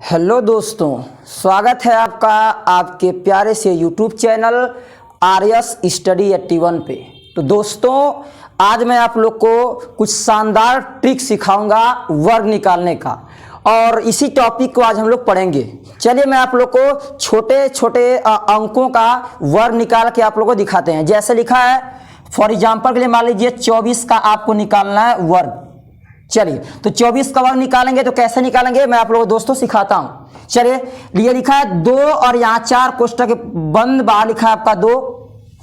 Hello दोस्तों, स्वागत है आपका आपके प्यारे से यूट्यूब चैनल आरएस स्टडी 81 पे। तो दोस्तों, आज मैं आप लोग को कुछ शानदार ट्रिक सिखाऊंगा वर्ग निकालने का, और इसी टॉपिक को आज हम लोग पढ़ेंगे। चलिए मैं आप लोग को छोटे छोटे अंकों का वर्ग निकाल के आप लोग को दिखाते हैं। जैसे लिखा है, फॉर एग्जाम्पल के लिए मान लीजिए 24 का आपको निकालना है वर्ग। चलिए, तो 24 का वर्ग निकालेंगे तो कैसे निकालेंगे मैं आप लोगों को दोस्तों सिखाता हूं। चलिए, ये लिखा है 2 और यहाँ 4 कोष्ठक बंद, बाहर लिखा है आपका 2,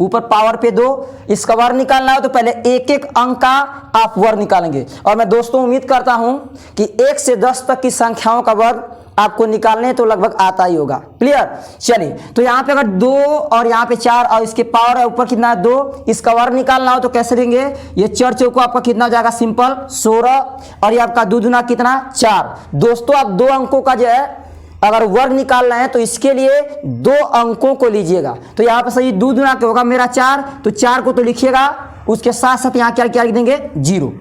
ऊपर पावर पे 2। इसका वर्ग निकालना है तो पहले एक एक अंक का आप वर्ग निकालेंगे। और मैं दोस्तों उम्मीद करता हूं कि 1 से 10 तक की संख्याओं का वर्ग आपको निकालने तो लगभग आता ही होगा। क्लियर। चलिए, तो यहाँ पे अगर 2 और यहाँ पे 4 और इसके पावर है ऊपर कितना है 2, इसका वर्ग निकालना हो तो कैसे देंगे? ये 4 चौको आपका कितना हो जाएगा? सिंपल 16, और ये आपका 2 दूना कितना? 4। दोस्तों, आप 2 अंकों का जो है अगर वर्ग निकालना है तो इसके लिए 2 अंकों को लीजिएगा। तो यहाँ पे सही 2 दूना क्या होगा मेरा 4, तो 4 को तो लिखिएगा, उसके साथ साथ यहाँ क्या क्या लिख देंगे? 0।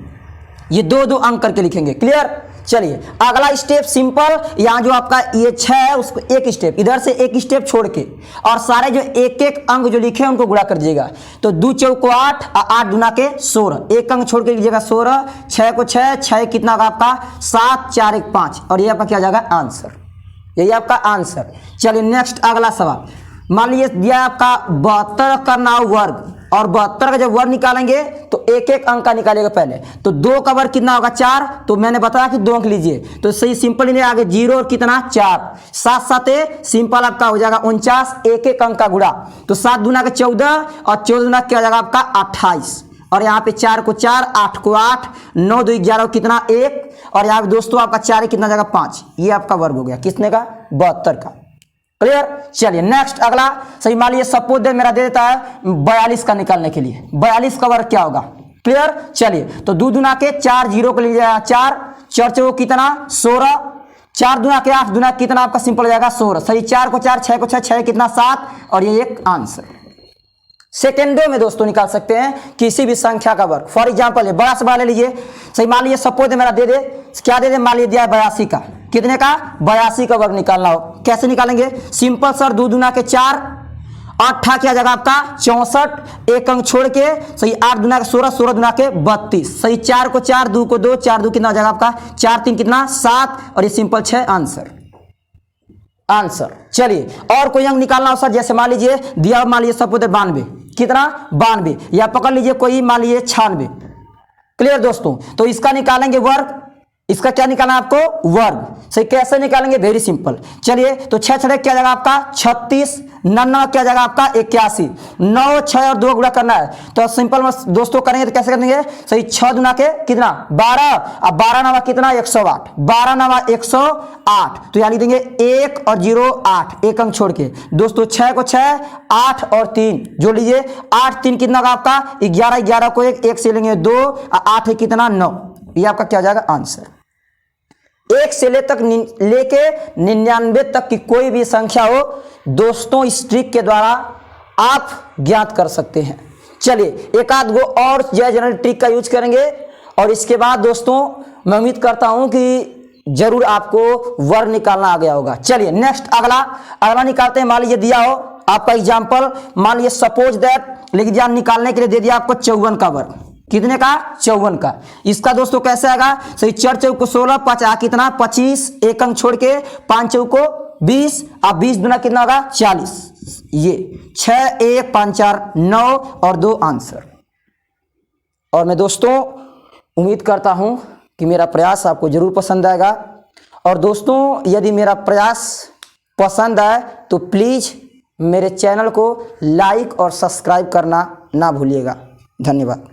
ये 2 अंक करके लिखेंगे। क्लियर। चलिए, अगला स्टेप सिंपल, यहाँ जो आपका ये 6 है उसको एक स्टेप इधर से एक स्टेप छोड़ के, और सारे जो एक एक अंक जो लिखे हैं उनको गुणा कर दीजिएगा। तो 2 चौको 8, 8 दूना के 16, एक अंक छोड़ के लीजिएगा 16, 6 को 6, 6 कितना होगा आपका 7, 4 1 5, और ये आपका क्या हो जाएगा? आंसर। यही आपका आंसर। चलिए नेक्स्ट अगला सवाल, मान लीजिए दिया आपका 72 करना हो वर्ग, और 72 का जब वर्ग निकालेंगे तो एक एक अंक का निकालेगा पहले। तो 2 का वर्ग कितना होगा? 4। तो मैंने बताया कि 2 अंक लीजिए, तो सही सिंपल ही आगे 0 और कितना 4, 7 7 सिंपल आपका हो जाएगा 49, एक एक अंक का गुणा। तो 7 दूना के 14, और 14 दूना क्या हो जाएगा आपका 28, और यहाँ पे 4 को 4, 8 को 8, 9 2 11 कितना 1, और यहाँ पे दोस्तों आपका 4 कितना जाएगा 5। ये आपका वर्ग हो गया किसने का? 72 का। क्लियर। चलिए नेक्स्ट अगला, सही मान लीजिए सपोज दे मेरा दे देता है 42 का निकालने के लिए। 42 का वर्ग क्या होगा? क्लियर। चलिए, तो 2 दूना के 4, 0 को लीजिए 4, 4 चौको कितना 16, 4 दूना के 8 दूना कितना आपका सिंपल हो जाएगा 16। सही 4 को 4, 6 को 6, 6 कितना 7, और ये एक आंसर। सेकेंडों में दोस्तों निकाल सकते हैं किसी भी संख्या का वर्ग। फॉर एग्जांपल बड़ा से बड़ा ले लीजिए। सही मान लीजिए सपोज मेरा दे दे क्या दे दे, मान लीजिए दिया है 82 का। कितने का? 82 का वर्ग निकालना हो, कैसे निकालेंगे? सिंपल सर 2 दूना के 4, 8 क्या जगह आपका 64, एक अंक छोड़ के सही 8 दूना के 16, 16 दूना के 32। सही 4 को 4, 2 को 2, 4 2 कितना हो जाएगा आपका 4 3 कितना 7, और ये सिंपल 6 आंसर। आंसर। चलिए, और कोई अंक निकालना हो सर, जैसे मान लीजिए दिया मान लीजिए सपोज 92, कितना 92, या पकड़ लीजिए कोई मान लीजिए 96। क्लियर दोस्तों। तो इसका निकालेंगे वर्ग, इसका क्या निकालना है आपको? वर्ग। सही कैसे निकालेंगे? Very simple. चलिए, तो 6 6 क्या जाएगा आपका 36, 9 क्या जाएगा आपका 81, 9 6 और 2 गुणा करना है। तो सिंपल दोस्तों करेंगे तो कैसे करेंगे? सही 6 दूना के कितना 12, अब 12 नवा कितना 108, 12 नवा 108, तो यहाँ लिख देंगे 1 और 0 8, एक अंक छोड़ के। दोस्तों 6 को 6, 8 और 3 जोड़ लीजिए, 8 3 कितना होगा आपका 11, 11 को 1 से लेंगे 2, 8 कितना 9, ये आपका क्या हो जाएगा? आंसर। 1 से लेके 99 तक की कोई भी संख्या हो दोस्तों, इस ट्रिक के द्वारा आप ज्ञात कर सकते हैं। चलिए, एक आध गो और जनरल ट्रिक का यूज करेंगे, और इसके बाद दोस्तों मैं उम्मीद करता हूं कि जरूर आपको वर्ग निकालना आ गया होगा। चलिए नेक्स्ट अगला निकालते हैं। मान लीजिए दिया हो आपका एग्जाम्पल, मान लीजिए सपोज दैट लिख दिया, निकालने के लिए दे दिया आपको 54 का वर्ग। कितने का? 54 का। इसका दोस्तों कैसे आएगा? सही 4 चौको 16, 5 कितना 25, एक अंक छोड़ के 5 चौको 20, अब 20 दूना कितना होगा 40। ये 6 1 5 4 9 और 2 आंसर। और मैं दोस्तों उम्मीद करता हूं कि मेरा प्रयास आपको जरूर पसंद आएगा, और दोस्तों यदि मेरा प्रयास पसंद आए तो प्लीज मेरे चैनल को लाइक और सब्सक्राइब करना ना भूलिएगा। धन्यवाद।